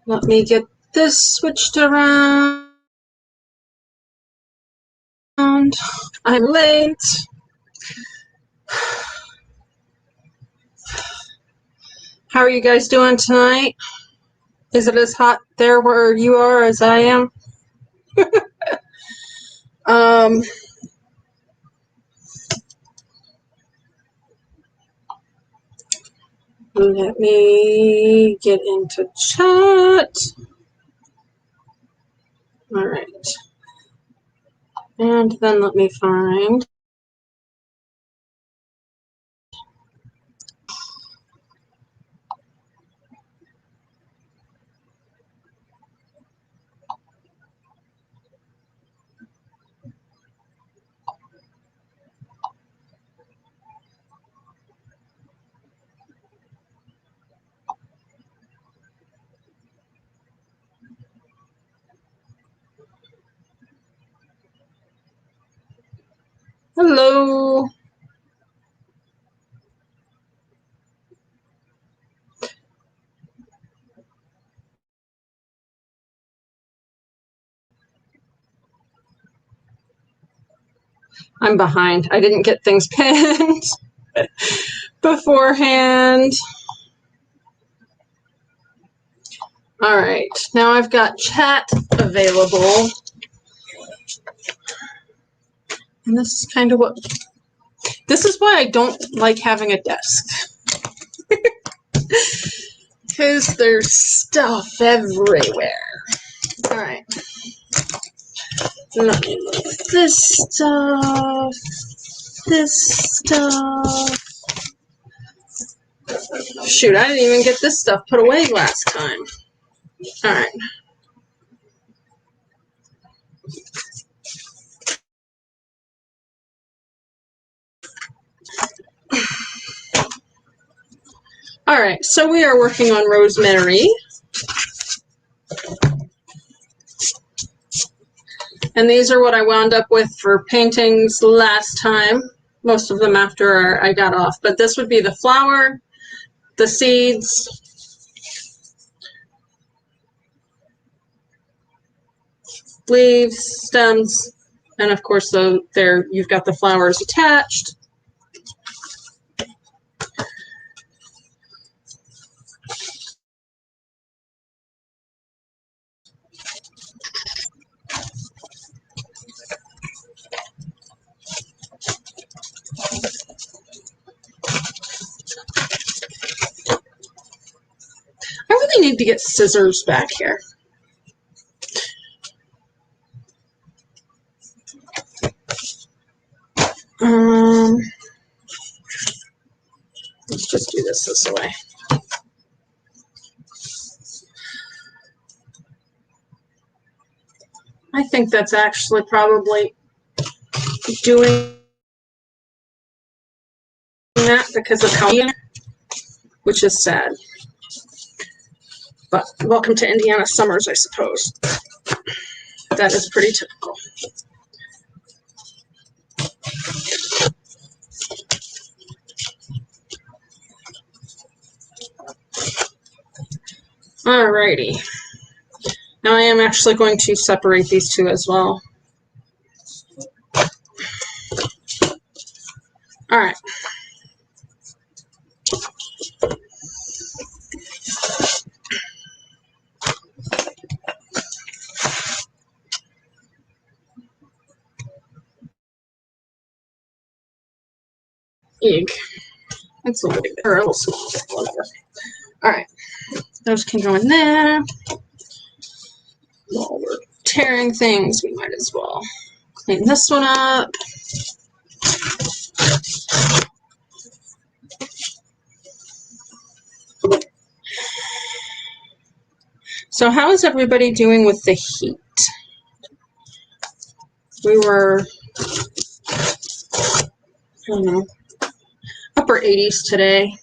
Let me get this switched around. I'm late. How are you guys doing tonight? Is it as hot there where you are as I am? Let me get into chat. All right. And then let me find. Hello. I'm behind. I didn't get things pinned beforehand. All right, now I've got chat available. And this is kind of what, this is why I don't like having a desk. Because there's stuff everywhere. All right. Let me move this stuff. Shoot, I didn't even get this stuff put away last time. All right. All right, so we are working on Rosemary. And these are what I wound up with for paintings last time. Most of them after I got off. But this would be the flower, the seeds, leaves, stems, and of course there you've got the flowers attached. I really need to get scissors back here. Let's just do this way. I think that's actually probably doing that because of how, which is sad. But welcome to Indiana summers, I suppose. That is pretty typical. Alrighty. Now I am actually going to separate these two as well. All right. Egg. That's a little bit, or a little small, whatever. All right. Those can go in there. While we're tearing things, we might as well clean this one up. So how is everybody doing with the heat? We were, I don't know, upper 80s today.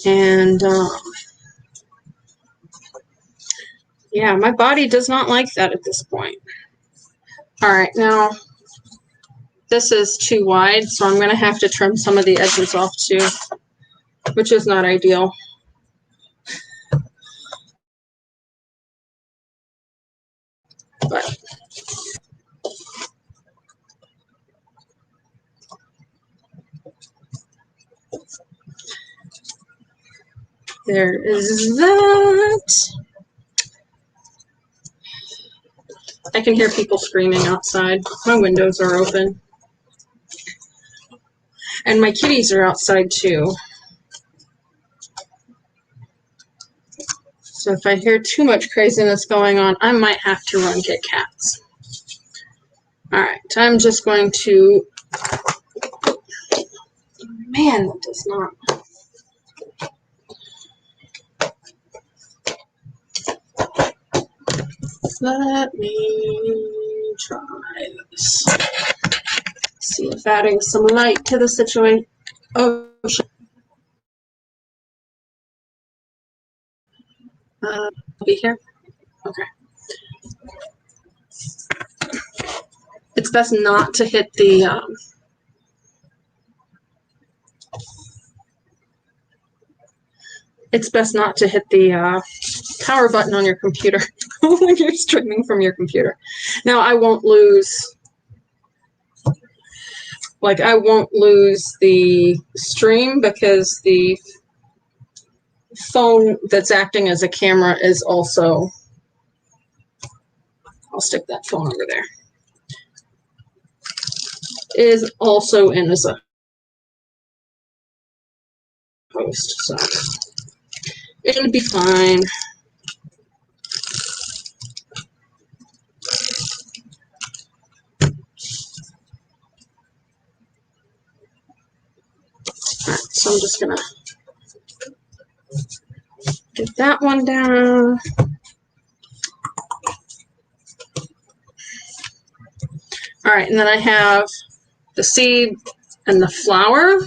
And yeah, my body does not like that at this point. All right, now this is too wide, so I'm going to have to trim some of the edges off too, which is not ideal. But there is that. I can hear people screaming outside. My windows are open. And my kitties are outside too. So if I hear too much craziness going on, I might have to run get cats. All right, I'm just going to, man, that does not. Let me try this. See if adding some light to the situation. Oh, be here. Okay. It's best not to hit the. It's best not to hit the power button on your computer when you're streaming from your computer. Now I won't lose. Like I won't lose the stream because the phone that's acting as a camera is also. I'll stick that phone over there. Is also in as a host, so it should be fine. All right, so I'm just gonna get that one down. All right, and then I have the seed and the flour.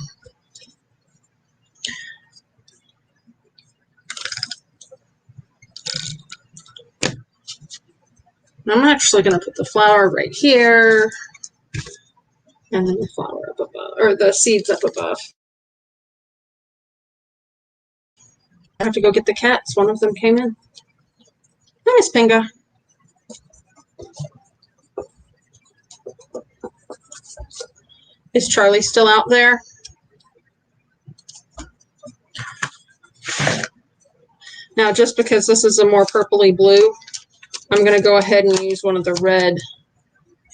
And I'm actually going to put the flour right here, and then the flour up above, or the seeds up above. I have to go get the cats. One of them came in. Hi, Miss Pinga. Is Charlie still out there? Now, just because this is a more purpley blue, I'm going to go ahead and use one of the red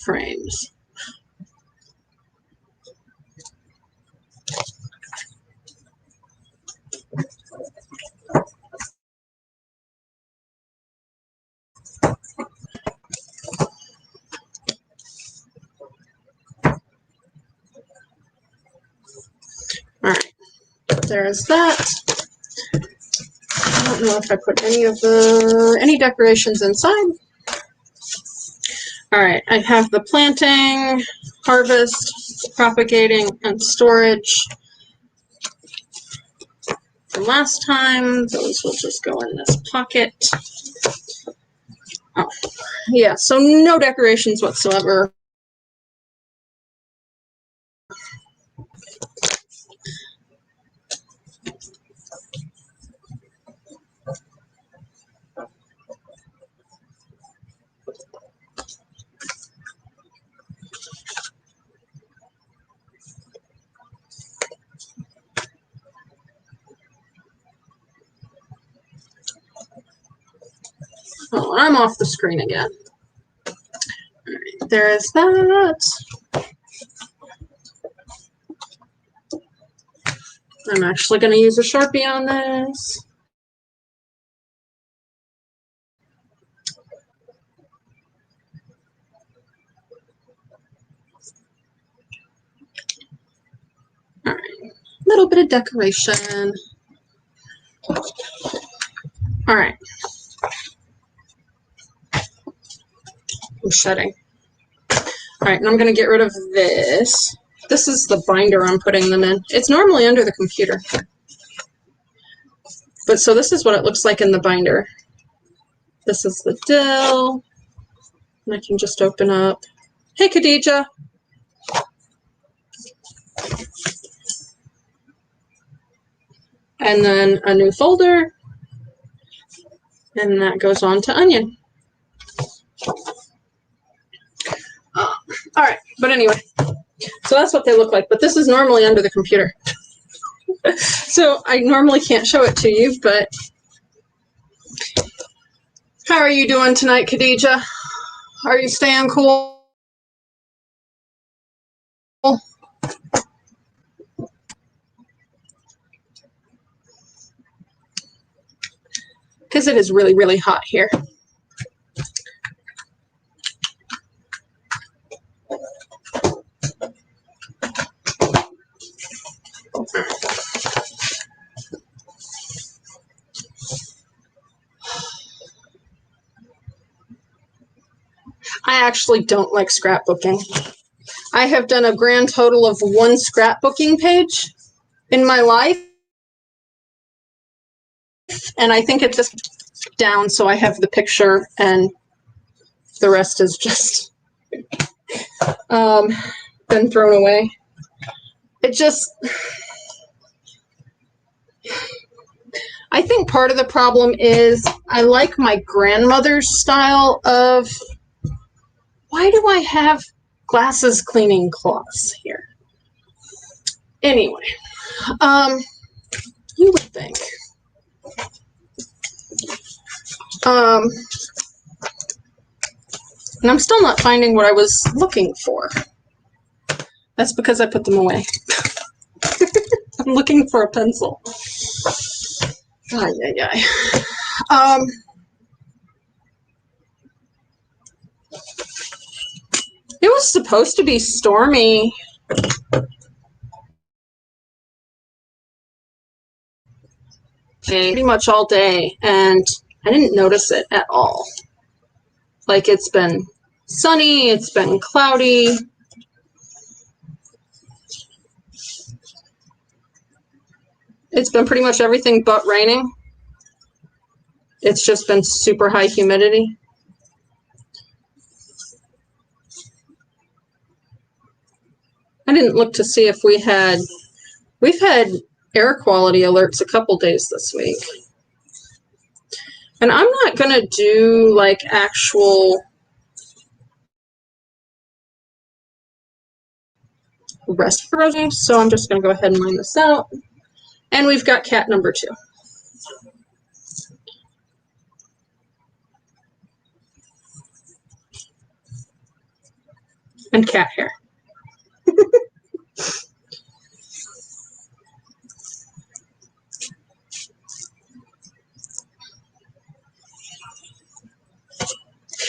frames. All right, there's that. I don't know if I put any decorations inside. All right, I have the planting, harvest, propagating, and storage from last time. Those will just go in this pocket. Oh, yeah, so no decorations whatsoever. Oh, I'm off the screen again. All right, there is that. I'm actually going to use a Sharpie on this. All right, a little bit of decoration. All right. I'm shedding. All right, and I'm going to get rid of this. This is the binder I'm putting them in. It's normally under the computer. But so this is what it looks like in the binder. This is the dill. And I can just open up. Hey, Khadija. And then a new folder. And that goes on to onion. All right, but anyway, so that's what they look like. But this is normally under the computer. So I normally can't show it to you, but how are you doing tonight, Khadija? Are you staying cool? Because it is really, really hot here. I actually don't like scrapbooking. I have done a grand total of 1 scrapbooking page in my life, and I think it's just down so I have the picture and the rest is just been thrown away. It just, I think part of the problem is I like my grandmother's style of, why do I have glasses cleaning cloths here? Anyway, you would think. And I'm still not finding what I was looking for. That's because I put them away. I'm looking for a pencil. Ay, ay, ay. It was supposed to be stormy. Pretty much all day, and I didn't notice it at all. Like, it's been sunny, it's been cloudy. It's been pretty much everything but raining. It's just been super high humidity. I didn't look to see if we've had air quality alerts a couple days this week. And I'm not going to do like actual respiration, so I'm just going to go ahead and line this out. And we've got cat number 2. And cat hair.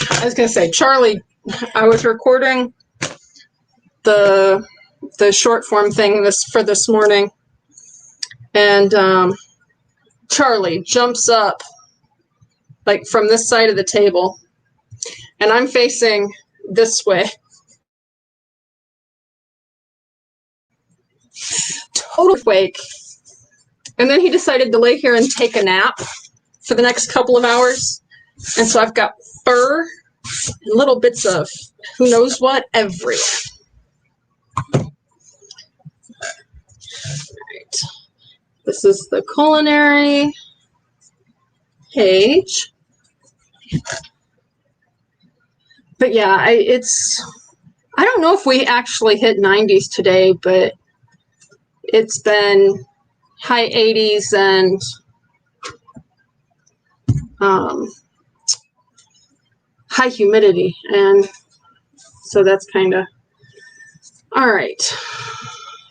I was going to say, Charlie, I was recording the short form thing for this morning, and Charlie jumps up like from this side of the table, and I'm facing this way. Total wake. And then he decided to lay here and take a nap for the next couple of hours. And so I've got fur and little bits of who knows what everywhere. All right. This is the culinary page. But yeah, I don't know if we actually hit 90s today, but it's been high 80s and high humidity, and so that's kind of all right.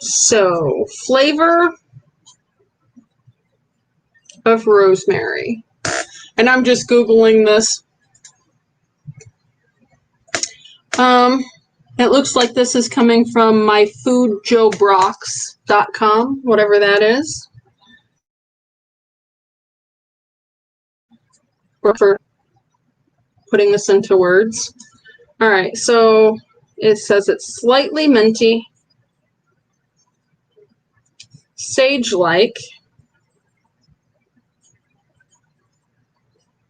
So, flavor of rosemary, and I'm just Googling this. It looks like this is coming from myfoodjoebrox.com, whatever that is. For putting this into words. All right, so it says it's slightly minty, sage-like,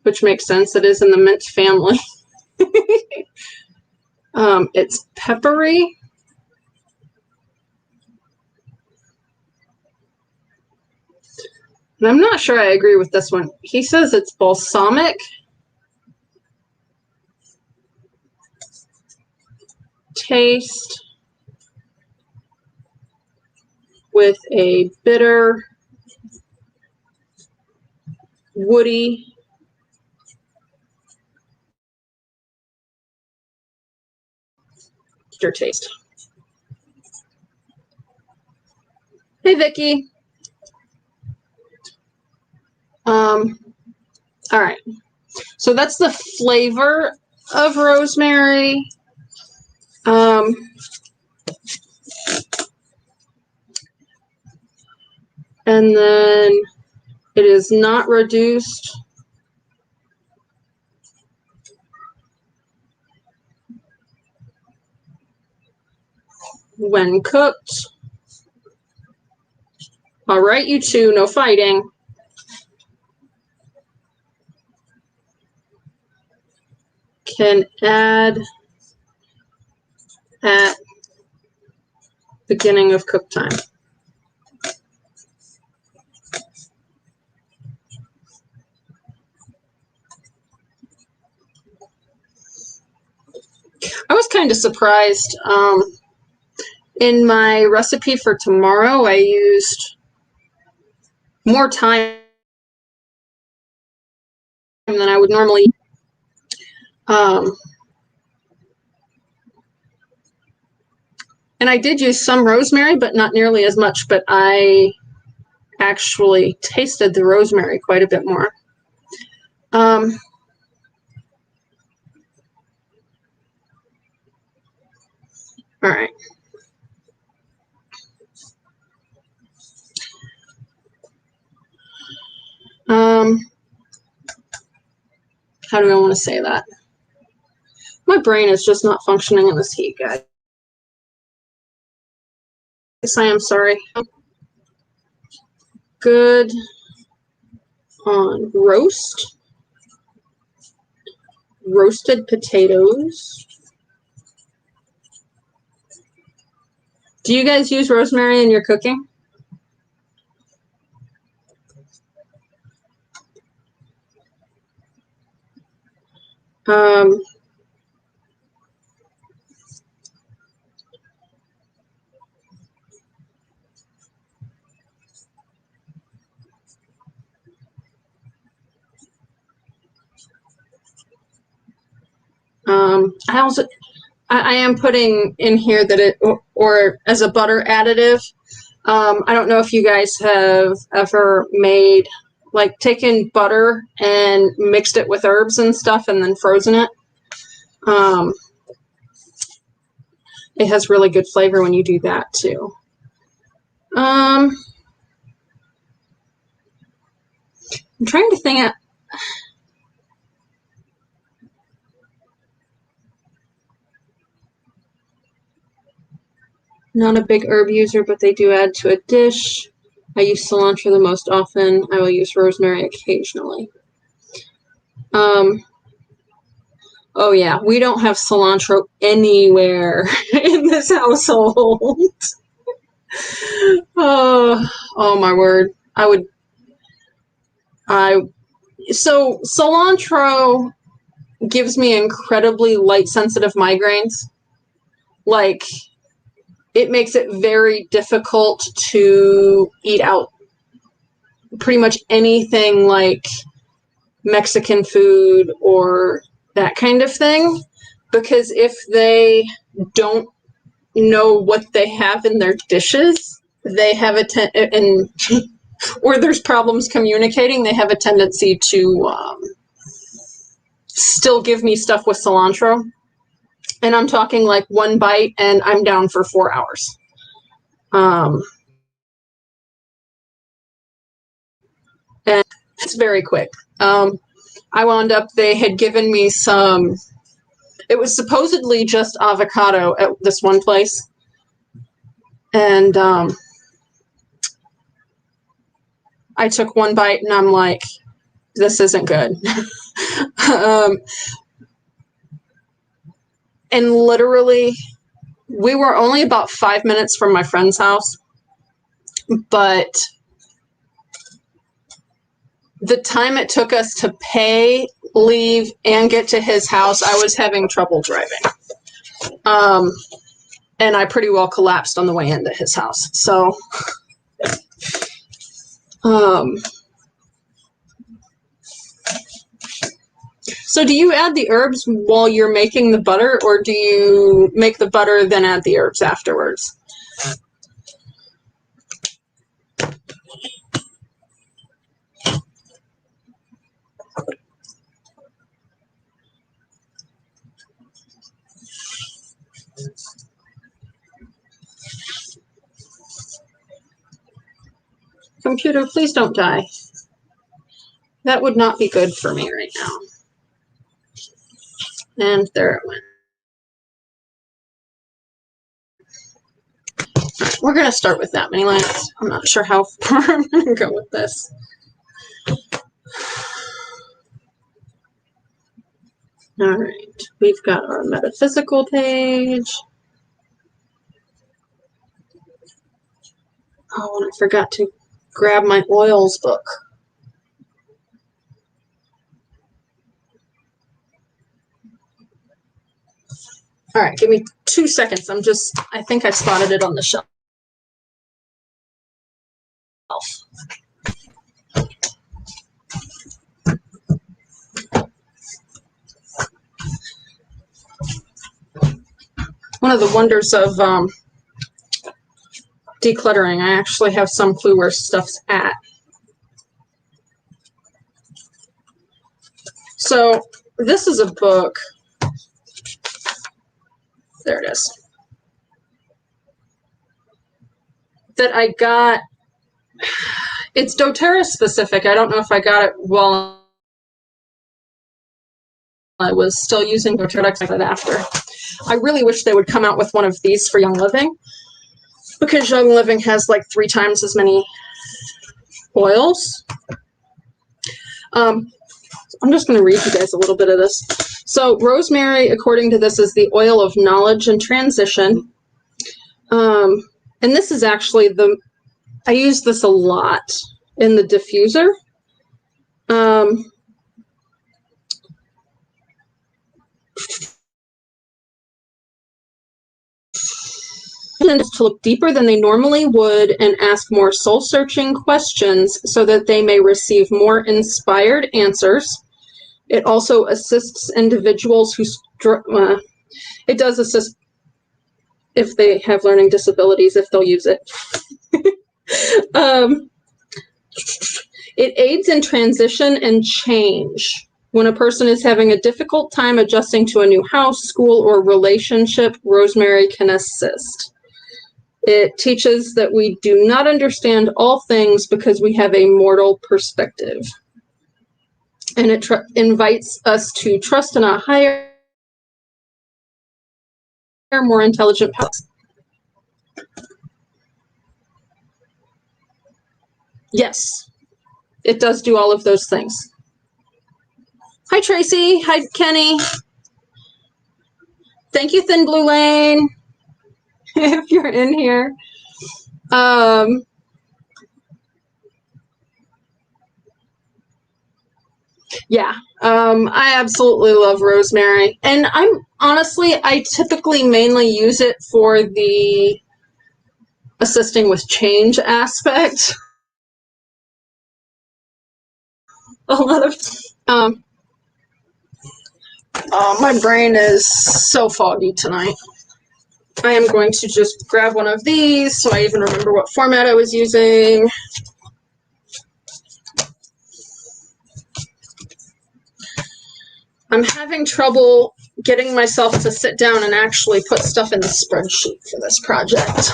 which makes sense. It is in the mint family. It's peppery. And I'm not sure I agree with this one. He says it's balsamic, taste with a bitter, woody taste. Hey, Vicky. All right. So that's the flavor of rosemary. And then it is not reduced when cooked. All right, you two, no fighting. Can add at beginning of cook time. I was kind of surprised. In my recipe for tomorrow, I used more thyme than I would normally. And I did use some rosemary, but not nearly as much. But I actually tasted the rosemary quite a bit more. All right. How do I want to say that? My brain is just not functioning in this heat, guys. I am sorry. Good on roasted potatoes. Do you guys use rosemary in your cooking? I am putting in here that it, or as a butter additive. I don't know if you guys have ever made, like, taken butter and mixed it with herbs and stuff and then frozen it. It has really good flavor when you do that too. I'm trying to think. Not a big herb user, but they do add to a dish. I use cilantro the most often. I will use rosemary occasionally. Oh yeah, we don't have cilantro anywhere in this household. Oh my word. So cilantro gives me incredibly light sensitive migraines. Like, it makes it very difficult to eat out pretty much anything like Mexican food or that kind of thing, because if they don't know what they have in their dishes, they have or there's problems communicating, they have a tendency to still give me stuff with cilantro. And I'm talking like one bite and I'm down for 4 hours. And it's very quick. I wound up, they had given me some, it was supposedly just avocado at this one place. And I took one bite and I'm like, this isn't good. And literally, we were only about 5 minutes from my friend's house, but the time it took us to pay, leave, and get to his house, I was having trouble driving. And I pretty well collapsed on the way into his house. So, so do you add the herbs while you're making the butter, or do you make the butter then add the herbs afterwards? Computer, please don't die. That would not be good for me right now. And there it went. We're going to start with that many lines. I'm not sure how far I'm going to go with this. All right, we've got our metaphysical page. Oh, and I forgot to grab my oils book. All right, give me 2 seconds. I think I spotted it on the shelf. One of the wonders of decluttering, I actually have some clue where stuff's at. So this is a book. There it is. That I got. It's doTERRA specific. I don't know if I got it while I was still using doTERRA after. I really wish they would come out with one of these for Young Living, because Young Living has like 3 times as many oils. I'm just going to read you guys a little bit of this. So rosemary, according to this, is the oil of knowledge and transition. And this is actually I use this a lot in the diffuser. To look deeper than they normally would and ask more soul-searching questions so that they may receive more inspired answers. It also assists individuals who it does assist if they have learning disabilities, if they'll use it. It aids in transition and change. When a person is having a difficult time adjusting to a new house, school, or relationship, rosemary can assist. It teaches that we do not understand all things because we have a mortal perspective. And it invites us to trust in a higher, more intelligent power. Yes, it does do all of those things. Hi, Tracy. Hi, Kenny. Thank you, Thin Blue Lane, if you're in here. Yeah, I absolutely love rosemary. And I typically mainly use it for the assisting with change aspect. A lot of, my brain is so foggy tonight. I am going to just grab one of these so I even remember what format I was using. I'm having trouble getting myself to sit down and actually put stuff in the spreadsheet for this project.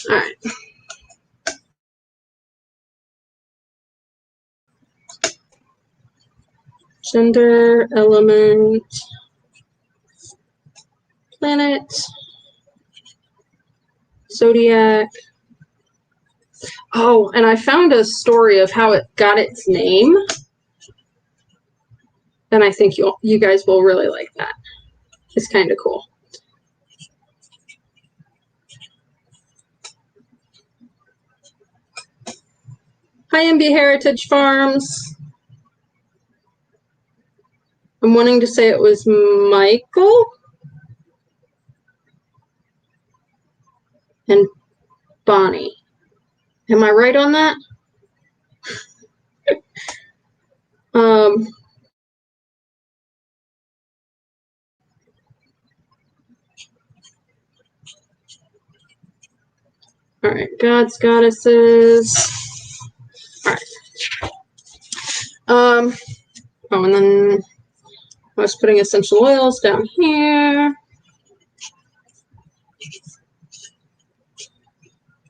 All right. Gender, element, planet, zodiac. Oh, and I found a story of how it got its name. And I think you guys will really like that. It's kind of cool. Hi, MB Heritage Farms. I'm wanting to say it was Michael and Bonnie. Am I right on that? All right, gods, goddesses. All right. Oh, and then I was putting essential oils down here.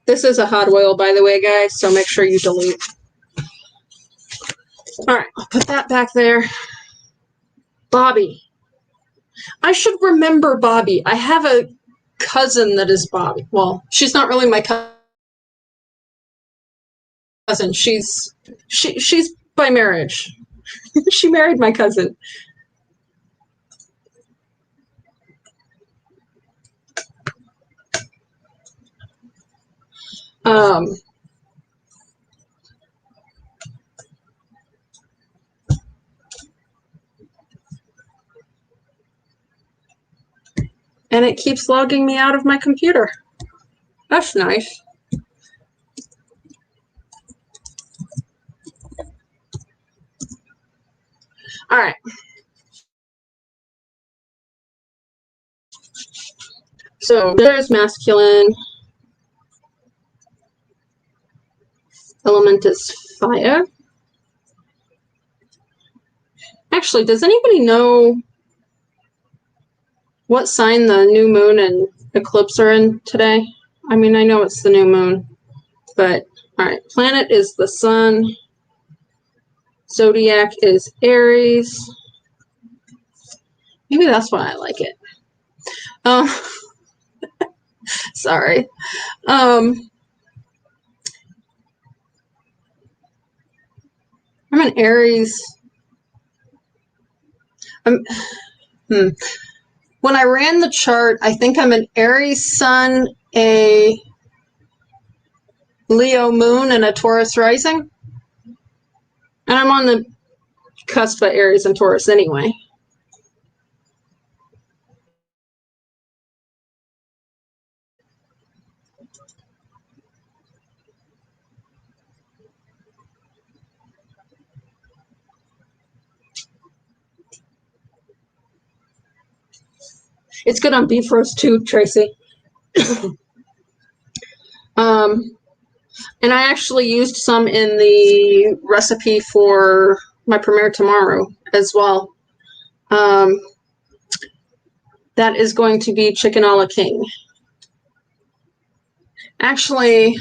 This is a hot oil, by the way, guys, so make sure you dilute. All right, I'll put that back there. Bobby. I should remember Bobby. I have a cousin that is Bobby. Well, she's not really my cousin. She's by marriage. She married my cousin. And it keeps logging me out of my computer. That's nice. All right. So there's masculine. Element is fire. Actually, does anybody know what sign the new moon and eclipse are in today? I mean, I know it's the new moon, but all right. Planet is the sun. Zodiac is Aries. Maybe that's why I like it. Sorry. I'm an Aries. When I ran the chart, I think I'm an Aries sun, a Leo moon, and a Taurus rising. And I'm on the cusp of Aries and Taurus anyway. It's good on beef roast too, Tracy. And I actually used some in the recipe for my premiere tomorrow as well. That is going to be chicken a la king. Actually,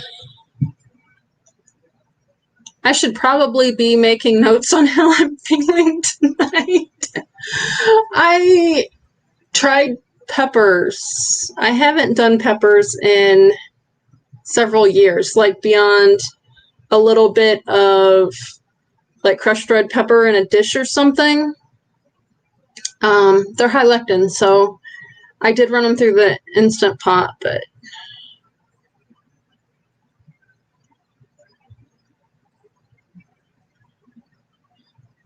I should probably be making notes on how I'm feeling tonight. I tried peppers. I haven't done peppers in several years, like beyond a little bit of like crushed red pepper in a dish or something. They're high lectin, so I did run them through the Instant Pot, but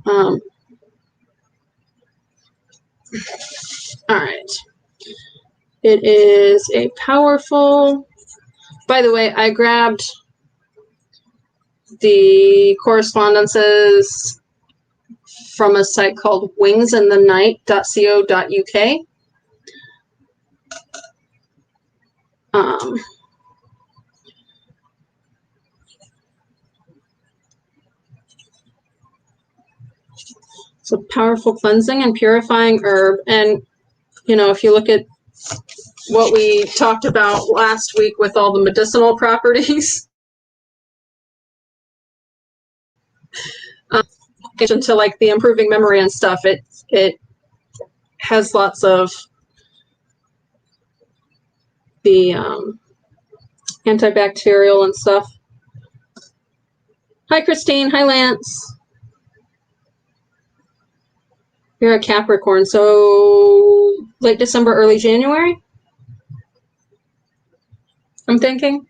all right. It is a powerful. By the way, I grabbed the correspondences from a site called wingsinthenight.co.uk. It's a powerful cleansing and purifying herb. And, you know, if you look at what we talked about last week with all the medicinal properties, into like the improving memory and stuff, it has lots of the antibacterial and stuff. Hi, Christine. Hi, Lance. You're a Capricorn, so late December, early January? I'm thinking.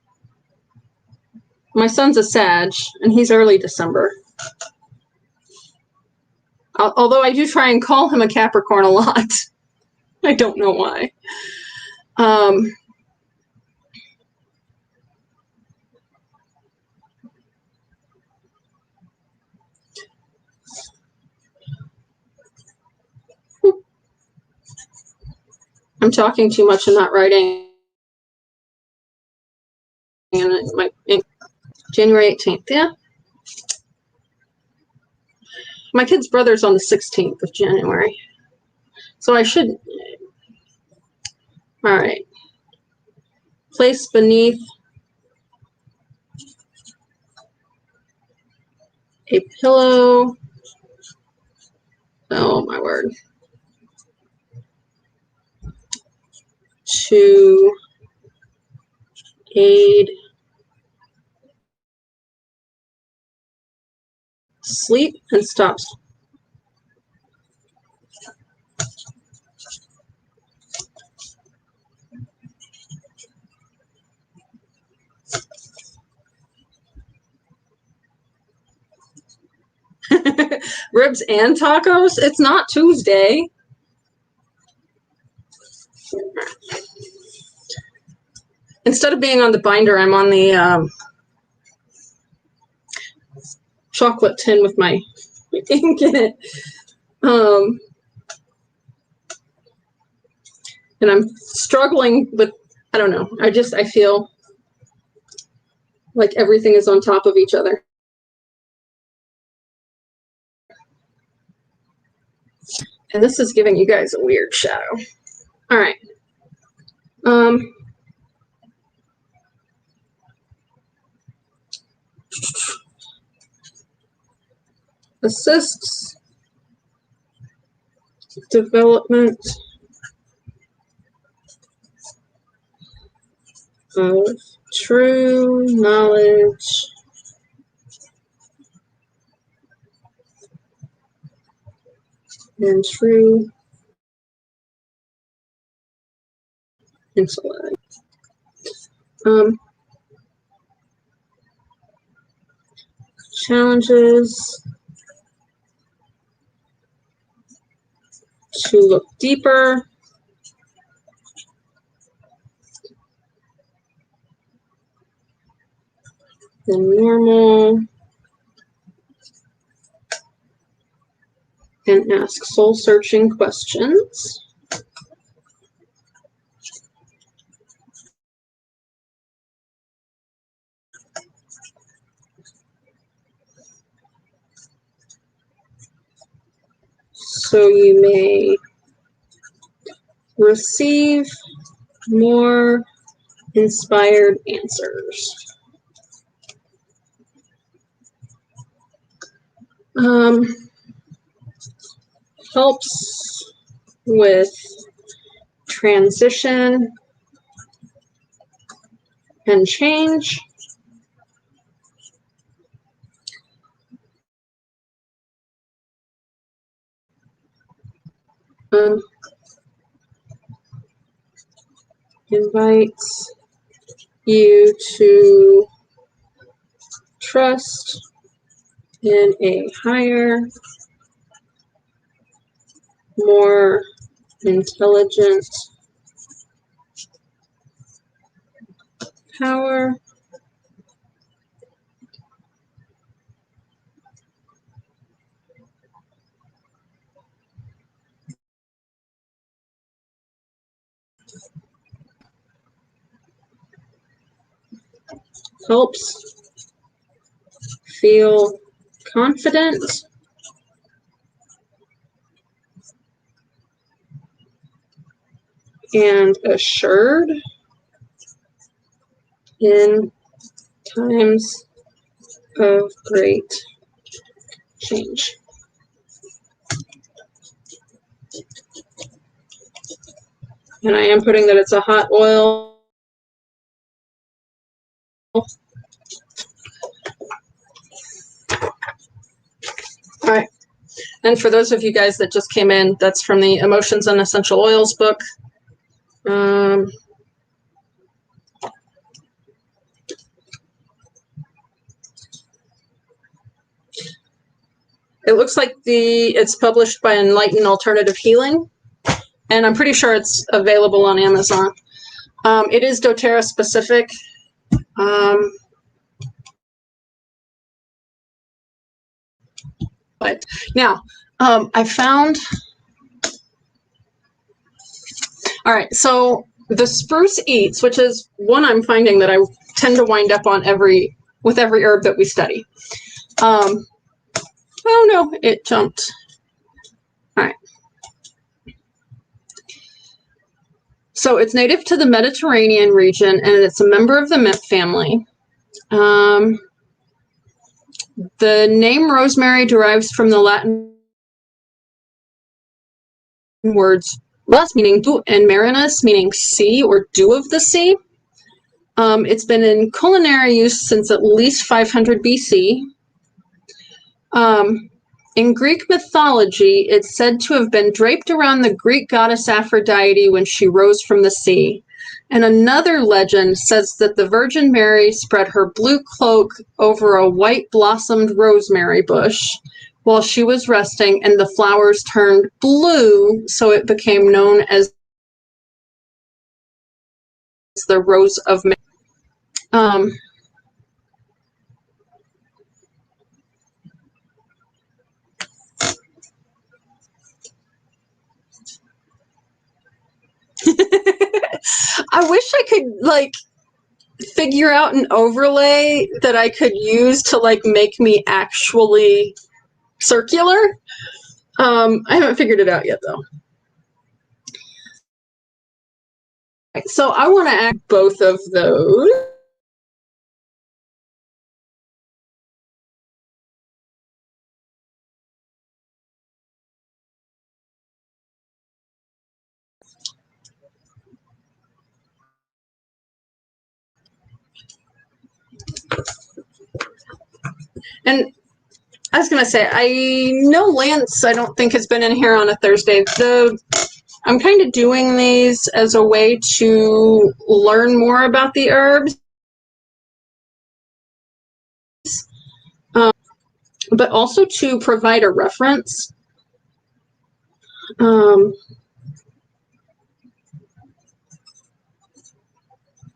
My son's a Sag, and he's early December. Although I do try and call him a Capricorn a lot. I don't know why. I'm talking too much and not writing. And it might be January 18th, yeah. My kid's brother's on the 16th of January. So I should. All right. Place beneath a pillow. Oh, my word. To aid sleep and stops. Ribs and tacos? It's not Tuesday. Instead of being on the binder, I'm on the chocolate tin with my ink in it. And I'm struggling with, I don't know, I feel like everything is on top of each other. And this is giving you guys a weird shadow. All right. Assists development of true knowledge and true intellect. Challenges to look deeper than normal and ask soul-searching questions. So you may receive more inspired answers. Helps with transition and change. Invites you to trust in a higher, more intelligent power. Helps feel confident and assured in times of great change. And I am putting that it's a hot oil. All right. And for those of you guys that just came in, that's from the Emotions and Essential Oils book. It looks like it's published by Enlightened Alternative Healing, and I'm pretty sure it's available on Amazon. It is doTERRA specific. But now, I found, all right, so the Spruce Eats, which is one I'm finding that I tend to wind up on with every herb that we study. Oh no, it jumped. All right. So it's native to the Mediterranean region, and it's a member of the mint family. The name rosemary derives from the Latin words "ros" meaning dew and "marinus" meaning sea or dew of the sea. It's been in culinary use since at least 500 BC. In Greek mythology, it's said to have been draped around the Greek goddess Aphrodite when she rose from the sea. And another legend says that the Virgin Mary spread her blue cloak over a white-blossomed rosemary bush while she was resting, and the flowers turned blue, so it became known as the Rose of Mary. I wish I could, like, figure out an overlay that I could use to, like, make me actually circular. I haven't figured it out yet, though. So I want to add both of those. And I was going to say, I know Lance, I don't think, has been in here on a Thursday. I'm kind of doing these as a way to learn more about the herbs, but also to provide a reference.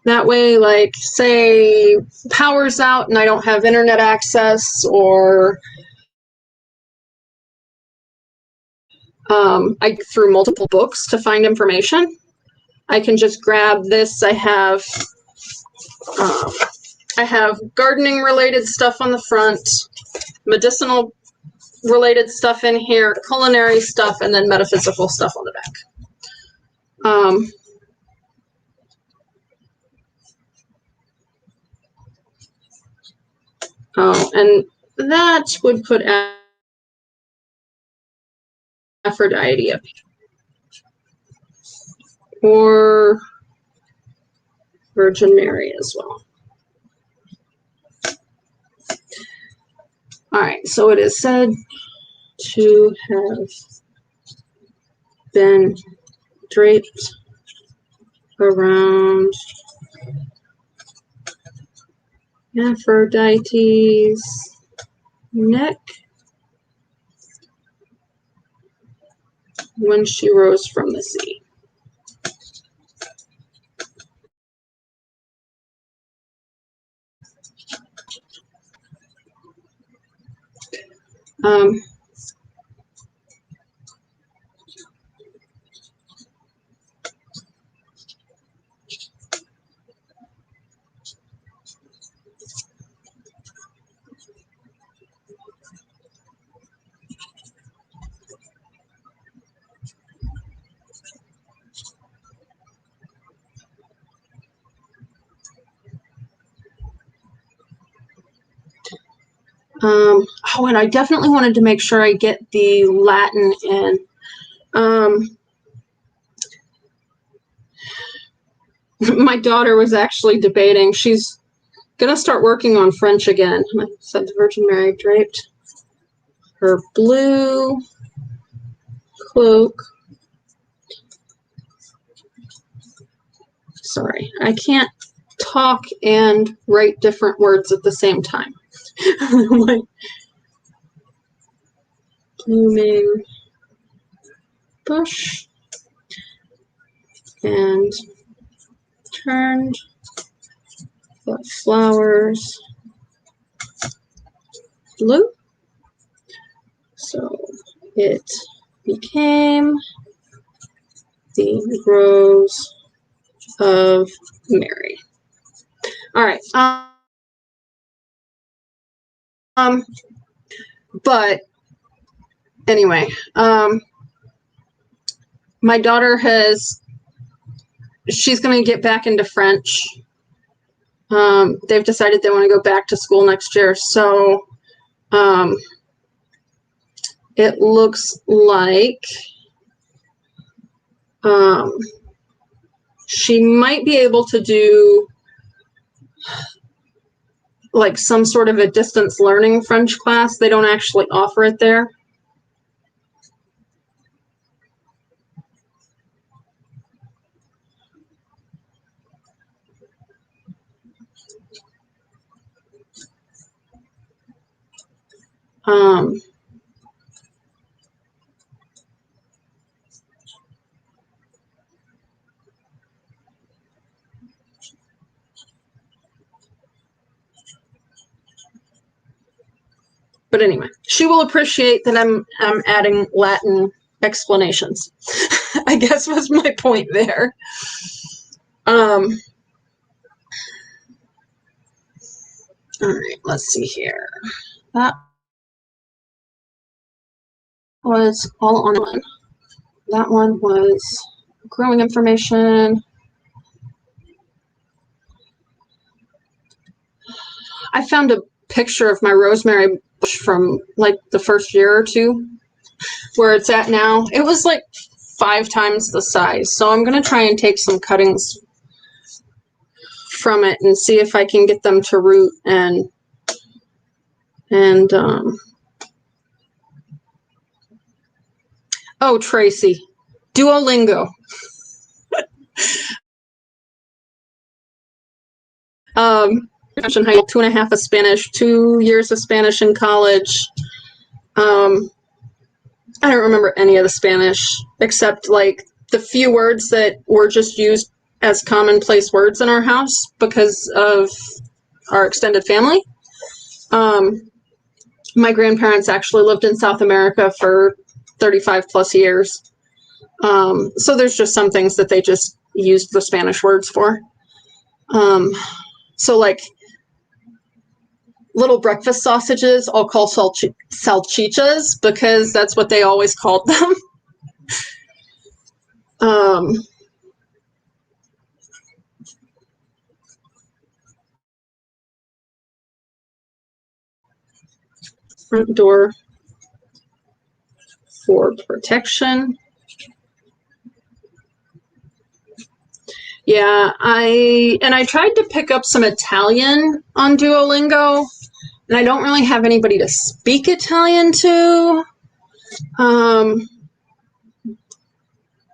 That way, like, say, power's out and I don't have internet access, or I through multiple books to find information. I can just grab this. I have gardening related stuff on the front, medicinal related stuff in here, culinary stuff, and then metaphysical stuff on the back. And that would put Aphrodite up here. Or Virgin Mary as well. All right, so it is said to have been draped around Aphrodite's neck when she rose from the sea. Oh, and I definitely wanted to make sure I get the Latin in. My daughter was actually debating. She's going to start working on French again. I said the Virgin Mary draped her blue cloak. Sorry, I can't talk and write different words at the same time. blooming bush and turned the flowers blue. So it became the Rose of Mary. All right. But anyway, my daughter she's going to get back into French. They've decided they want to go back to school next year. So it looks like she might be able to do like some sort of a distance learning French class. They don't actually offer it there. But anyway, she will appreciate that I'm adding Latin explanations. I guess was my point there. All right, let's see here. That was all on one. That one was growing information. I found a picture of my rosemary bush from like the first year or two where it's at now. It was like 5 times the size. So I'm going to try and take some cuttings from it and see if I can get them to root and oh, Tracy, Duolingo. Mentioned how 2.5 of Spanish, 2 years of Spanish in college. I don't remember any of the Spanish except like the few words that were just used as commonplace words in our house because of our extended family. My grandparents actually lived in South America for 35 plus years. So there's just some things that they just used the Spanish words for. So like little breakfast sausages I'll call salchichas because that's what they always called them. Front door for protection. Yeah, I tried to pick up some Italian on Duolingo, and I don't really have anybody to speak Italian to.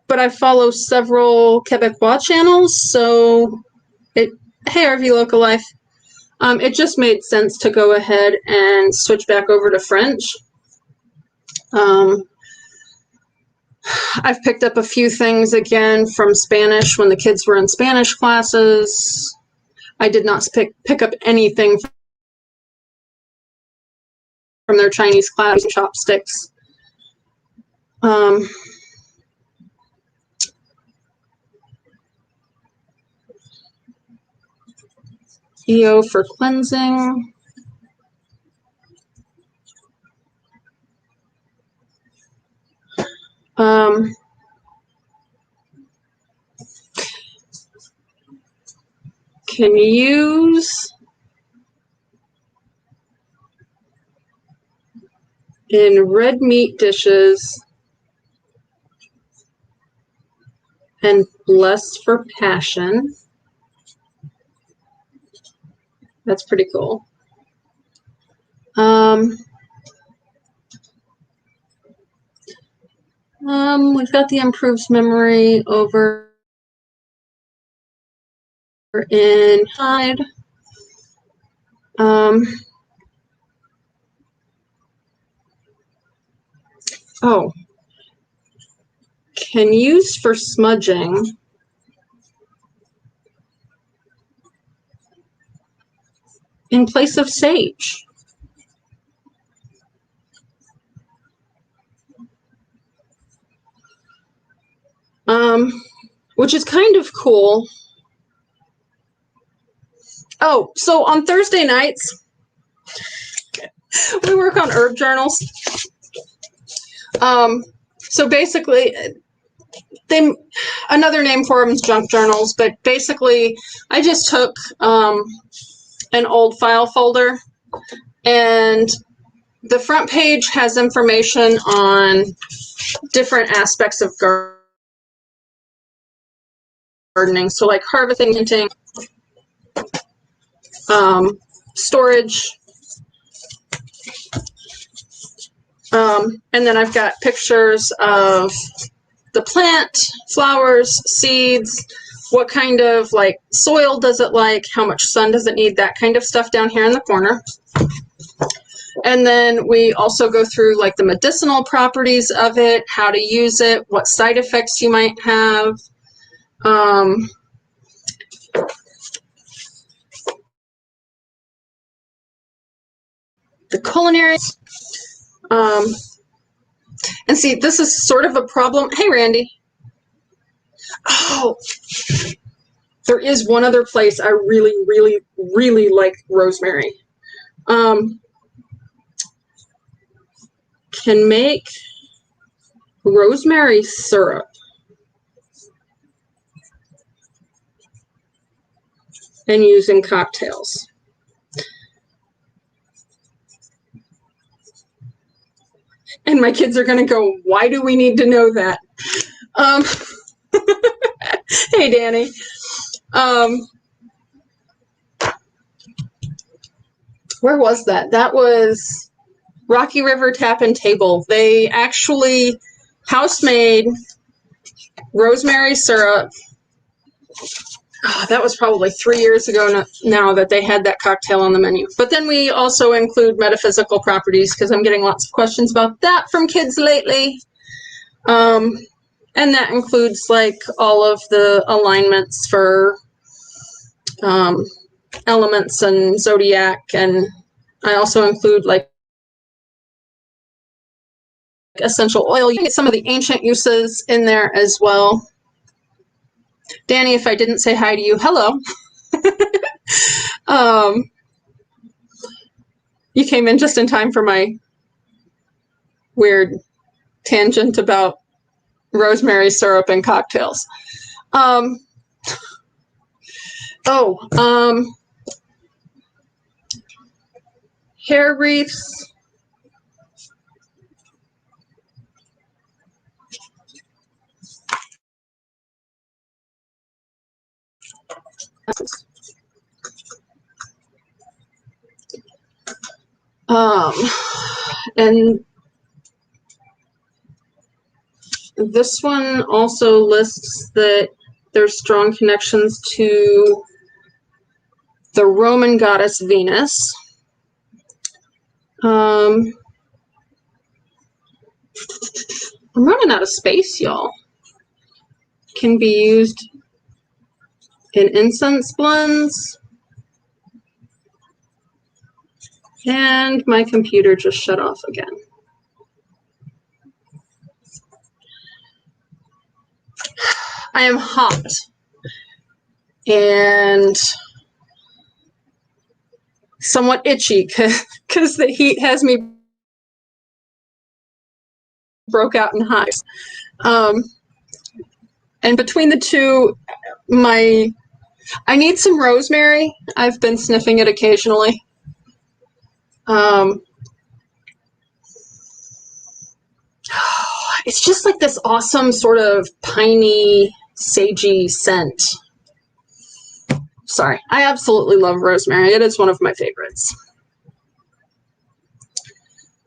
But I follow several Quebecois channels, so hey, RV Local Life. It just made sense to go ahead and switch back over to French. I've picked up a few things again from Spanish when the kids were in Spanish classes. I did not pick up anything from their Chinese class, chopsticks. EO for cleansing. Can use in red meat dishes and blessed for passion. That's pretty cool. We've got the improves memory over inside. Oh, can use for smudging. In place of sage. Which is kind of cool. Oh, so on Thursday nights, we work on herb journals. So basically, another name for them is junk journals, but basically, I just took an old file folder, and the front page has information on different aspects of gardening. So like harvesting, hinting, storage. And then I've got pictures of the plant, flowers, seeds, what kind of like soil does it like, how much sun does it need, that kind of stuff down here in the corner. And then we also go through like the medicinal properties of it, how to use it, what side effects you might have. The culinary. And see, this is sort of a problem. Hey, Randy. Oh, there is one other place I really, really, really like Rosemary. Can make rosemary syrup and use in cocktails. And my kids are going to go, why do we need to know that? Hey, Danny. Where was that? That was Rocky River Tap and Table. They actually house-made rosemary syrup. Oh, that was probably 3 years ago now that they had that cocktail on the menu. But then we also include metaphysical properties because I'm getting lots of questions about that from kids lately. And that includes like all of the alignments for elements and zodiac. And I also include like essential oil. You get some of the ancient uses in there as well. Danny, if I didn't say hi to you, hello. You came in just in time for my weird tangent about rosemary syrup and cocktails. Hair wreaths. And this one also lists that there's strong connections to the Roman goddess Venus. I'm running out of space, y'all. Can be used in incense blends. And my computer just shut off again. I am hot. And somewhat itchy because the heat has me broke out in hives. And between the two, I need some rosemary. I've been sniffing it occasionally. It's just like this awesome sort of piney, sagey scent. Sorry, I absolutely love rosemary. It is one of my favorites.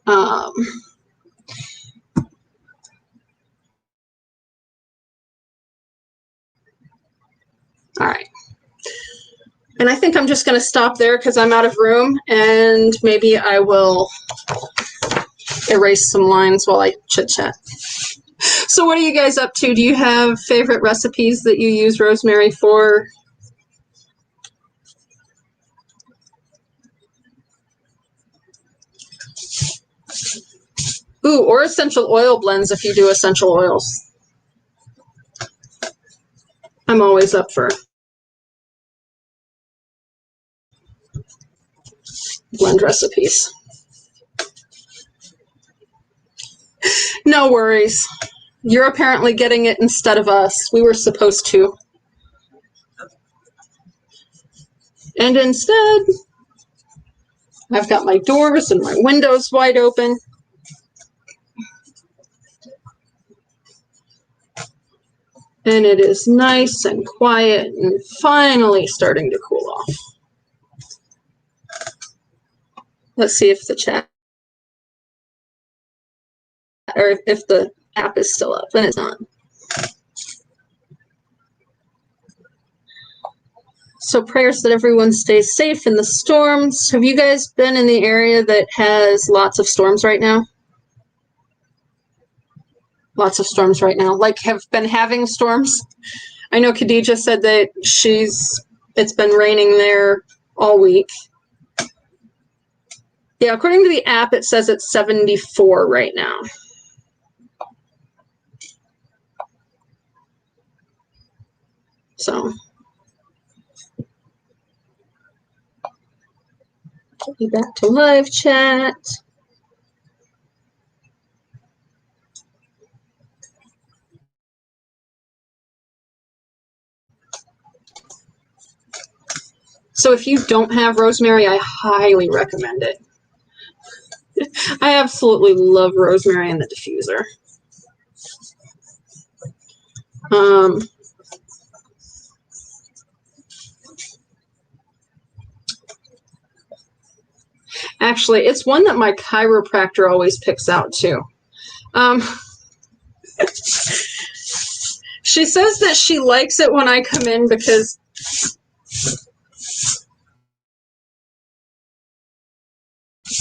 All right. And I think I'm just going to stop there because I'm out of room, and maybe I will, erase some lines while I chit-chat. So what are you guys up to? Do you have favorite recipes that you use rosemary for? Ooh, or essential oil blends if you do essential oils. I'm always up for blend recipes. No worries. You're apparently getting it instead of us. We were supposed to. And instead, I've got my doors and my windows wide open. And it is nice and quiet and finally starting to cool off. Let's see if the chat, or if the app is still up, and it's not. So prayers that everyone stays safe in the storms. Have you guys been in the area that has lots of storms right now? Lots of storms right now, like have been having storms. I know Khadija said that it's been raining there all week. Yeah, according to the app, it says it's 74 right now. So get me back to live chat. So if you don't have rosemary, I highly recommend it. I absolutely love rosemary in the diffuser. Actually, it's one that my chiropractor always picks out too. She says that she likes it when I come in because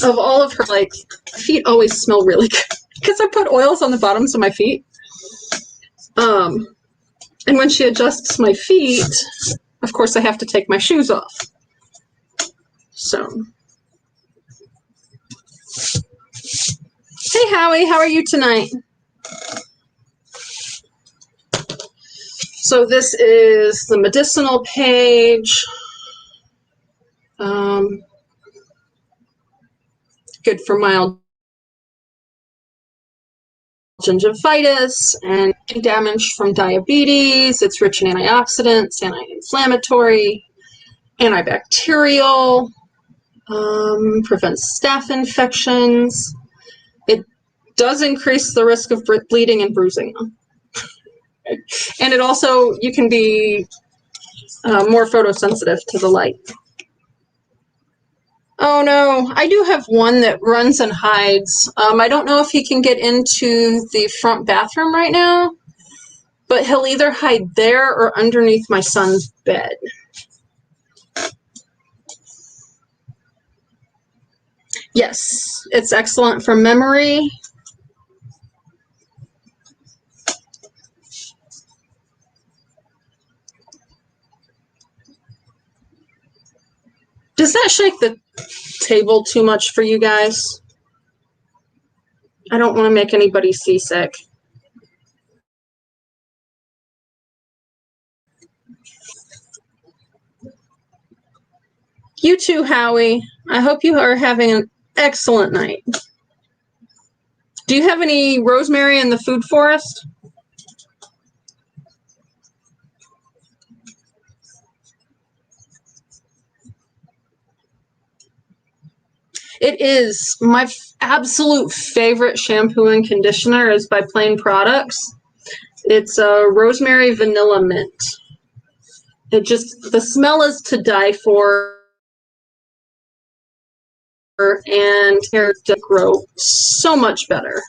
of all of her, like, feet always smell really good because I put oils on the bottoms of my feet. And when she adjusts my feet, of course I have to take my shoes off. So, hey Howie, how are you tonight? So this is the medicinal page. Good for mild gingivitis and damage from diabetes. It's rich in antioxidants, anti-inflammatory, antibacterial, prevents staph infections. It does increase the risk of bleeding and bruising. And it also, you can be more photosensitive to the light. Oh no, I do have one that runs and hides. I don't know if he can get into the front bathroom right now, but he'll either hide there or underneath my son's bed. Yes, it's excellent for memory. Does that shake the table too much for you guys? I don't want to make anybody seasick. You too, Howie. I hope you are having an excellent night. Do you have any rosemary in the food forest? It is. My absolute favorite shampoo and conditioner is by Plain Products. It's a rosemary vanilla mint. The smell is to die for, and hair to grow so much better.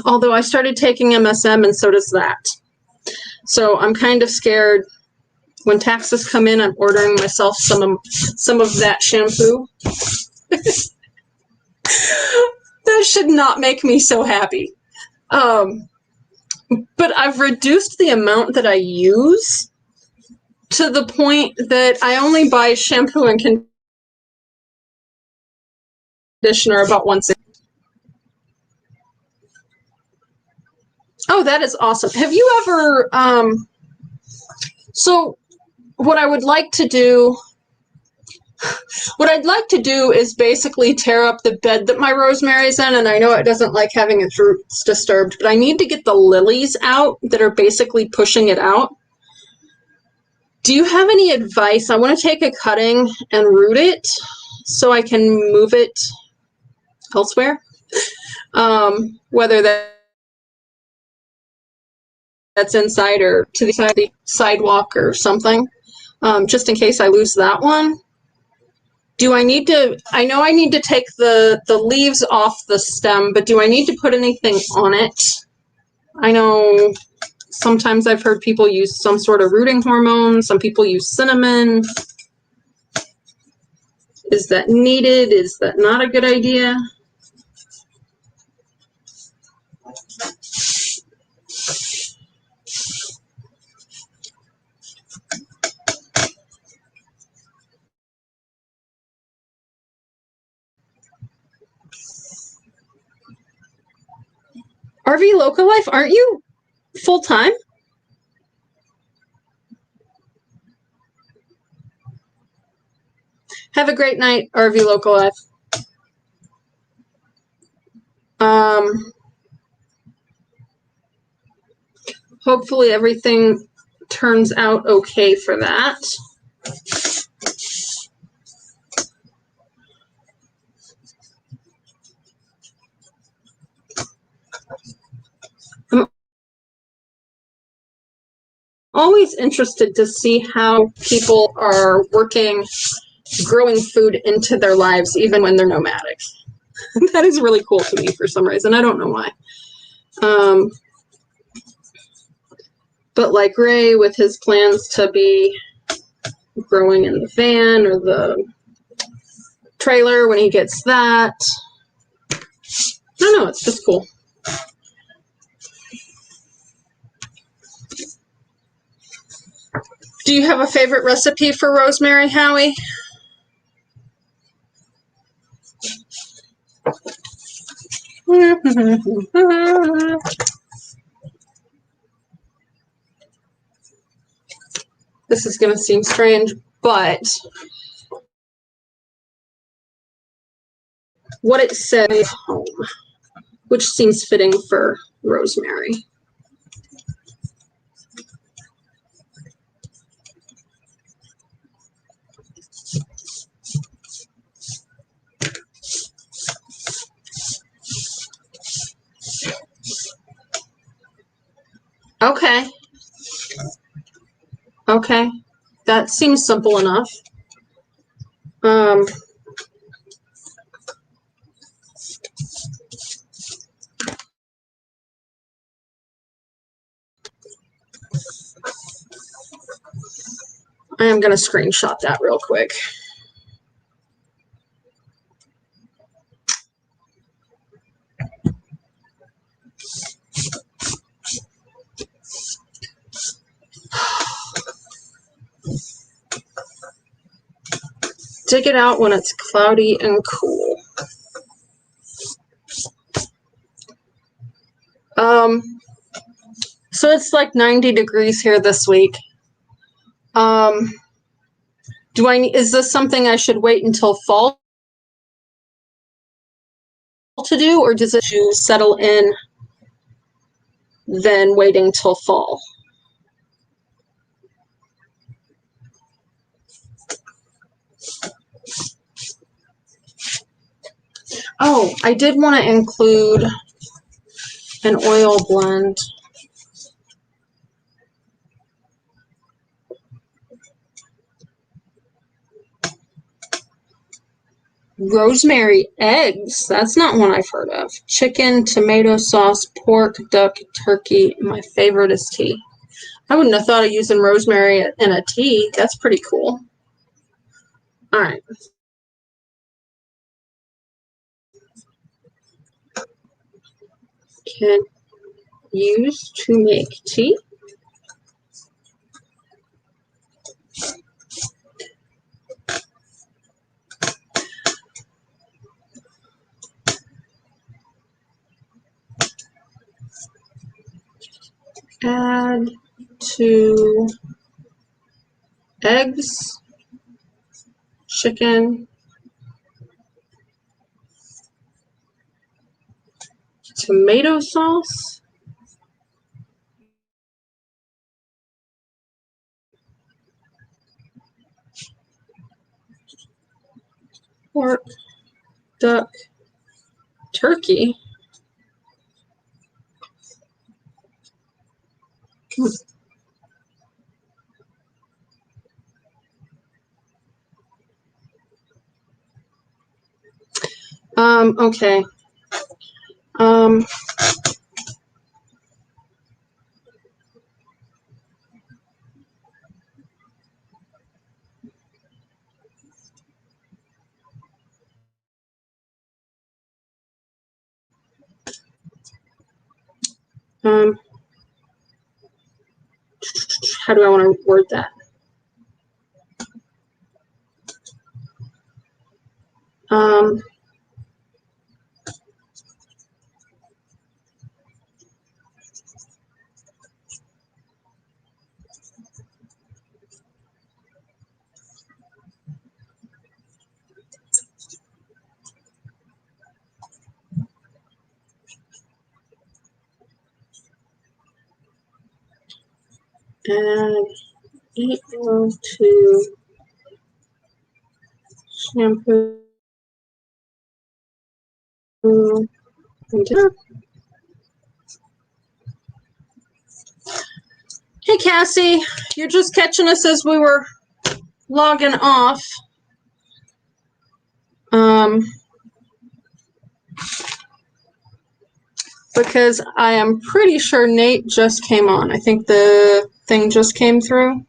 Although I started taking MSM and so does that. So I'm kind of scared When taxes come in, I'm ordering myself some of that shampoo. That should not make me so happy. But I've reduced the amount that I use to the point that I only buy shampoo and conditioner about once a year. Oh, that is awesome. Have you ever, so what I'd like to do is basically tear up the bed that my rosemary's in, and I know it doesn't like having its roots disturbed, but I need to get the lilies out that are basically pushing it out. Do you have any advice? I want to take a cutting and root it so I can move it elsewhere, whether that's inside or to the side of the sidewalk or something, just in case I lose that one. Do I need to, I know I need to take the leaves off the stem, but do I need to put anything on it? I know sometimes I've heard people use some sort of rooting hormone. Some people use cinnamon. Is that needed? Is that not a good idea? RV Local Life, aren't you full-time? Have a great night, RV Local Life. Hopefully everything turns out okay for that. I'm always interested to see how people are working, growing food into their lives, even when they're nomadic. That is really cool to me for some reason. I don't know why. But like Ray with his plans to be growing in the van or the trailer when he gets that. I don't know, it's just cool. Do you have a favorite recipe for rosemary, Howie? This is going to seem strange, but what it says home, which seems fitting for rosemary. Okay. Okay. That seems simple enough. I am going to screenshot that real quick. Dig it out when it's cloudy and cool. So it's like 90 degrees here this week. Is this something I should wait until fall to do, or does it settle in then waiting till fall? Oh, I did want to include an oil blend. Rosemary eggs. That's not one I've heard of. Chicken, tomato sauce, pork, duck, turkey. My favorite is tea. I wouldn't have thought of using rosemary in a tea. That's pretty cool. All right. Can use to make tea. Add to eggs, chicken, tomato sauce, pork, duck, turkey. Okay. How do I want to word that? Add equal to shampoo. Hey, Cassie, you're just catching us as we were logging off. Because I am pretty sure Nate just came on. I think the thing just came through.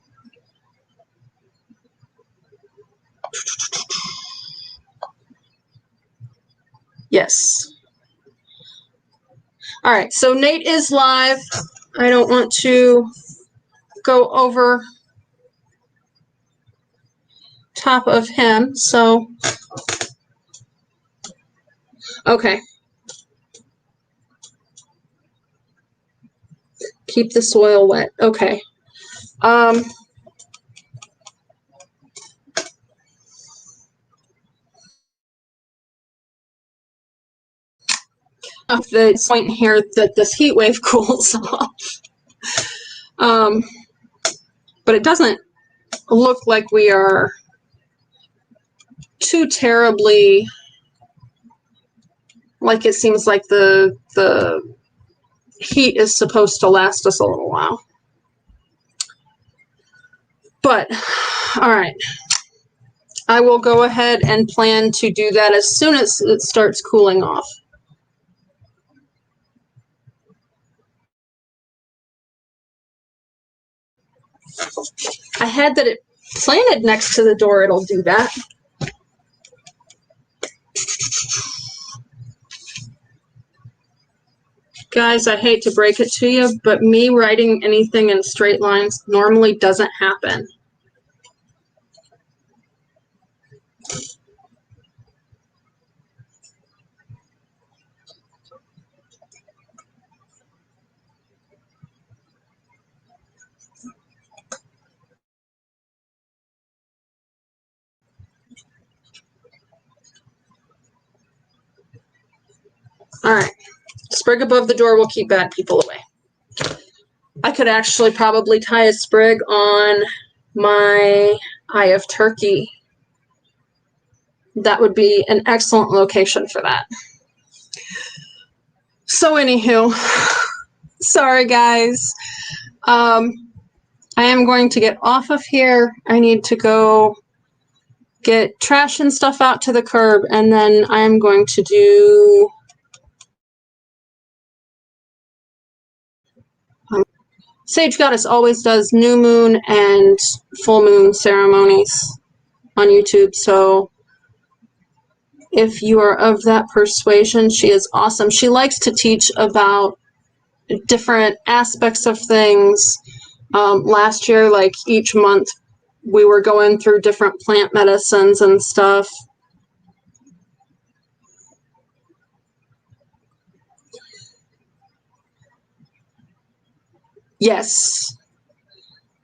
Yes. All right, so Nate is live. I don't want to go over top of him, so okay. Keep the soil wet. Okay. Of the point here that this heat wave cools off. But it doesn't look like we are too terribly, like it seems like the heat is supposed to last us a little while. But, all right. I will go ahead and plan to do that as soon as it starts cooling off. I had that it planted next to the door, it'll do that. Guys, I hate to break it to you, but me writing anything in straight lines normally doesn't happen. All right. Sprig above the door will keep bad people away. I could actually probably tie a sprig on my eye of turkey. That would be an excellent location for that. So anywho, sorry guys. I am going to get off of here. I need to go get trash and stuff out to the curb, and then I am going to do Sage Goddess always does new moon and full moon ceremonies on YouTube, so if you are of that persuasion, she is awesome. She likes to teach about different aspects of things. Last year, like each month, we were going through different plant medicines and stuff. Yes.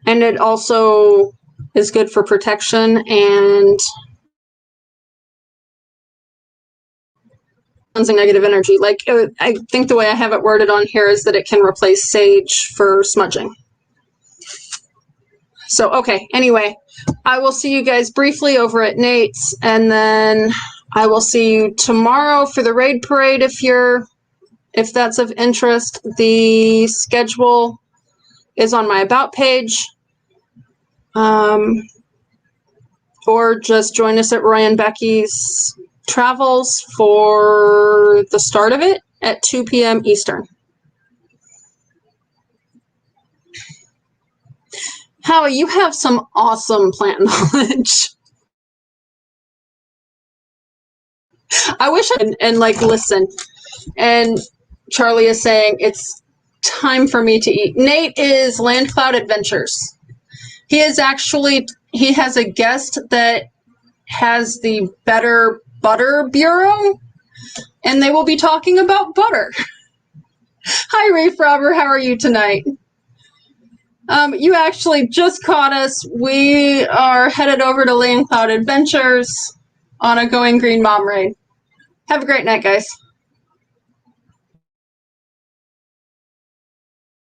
And it also is good for protection and cleansing negative energy. Like, I think the way I have it worded on here is that it can replace sage for smudging. So, okay, anyway, I will see you guys briefly over at Nate's, and then I will see you tomorrow for the raid parade if that's of interest. The schedule is on my About page. Or just join us at Roy and Becky's Travels for the start of it at 2 p.m. Eastern. Howie, you have some awesome plant knowledge. I wish and like listen. And Charlie is saying it's time for me to eat. Nate is Land Cloud Adventures. He has a guest that has the Better Butter Bureau, and they will be talking about butter. Hi, Reef Robber. How are you tonight? You actually just caught us. We are headed over to Land Cloud Adventures on a Going Green Mom raid. Have a great night, guys.